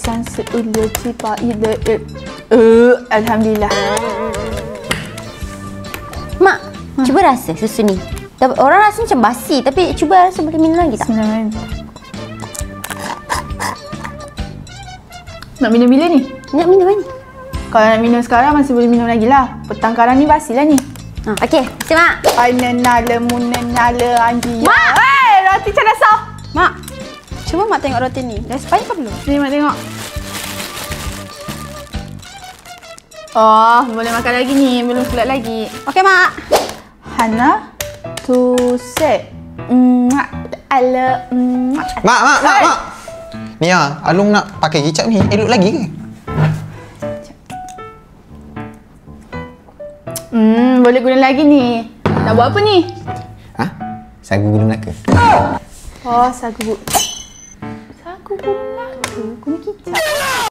san seulia cipa ida. Alhamdulillah. Mak, cuba rasa susu ni. Orang rasa macam basi, tapi cuba rasa boleh minum lagi tak? Nak minum bila ni? Nak minum ni. Kalau nak minum sekarang masih boleh minum lagi lah. Petang sekarang ni basi lah ni. Okey, terima Mak. Ainenala munenala anjia. Mak! Hei, roti canai sah. Mak, cuba Mak tengok roti ni. Dah expired ke belum? Ni Mak tengok. Oh, boleh makan lagi ni. Belum keluar lagi. Okey, Mak. Hana tu set. Ala. Mak. Ni Alung nak pakai kicap ni. Elok lagi ke? Boleh guna lagi ni. Nak buat apa ni? Sagu gula Melaka. Oh, sagu gula Melaka. Guna kicap.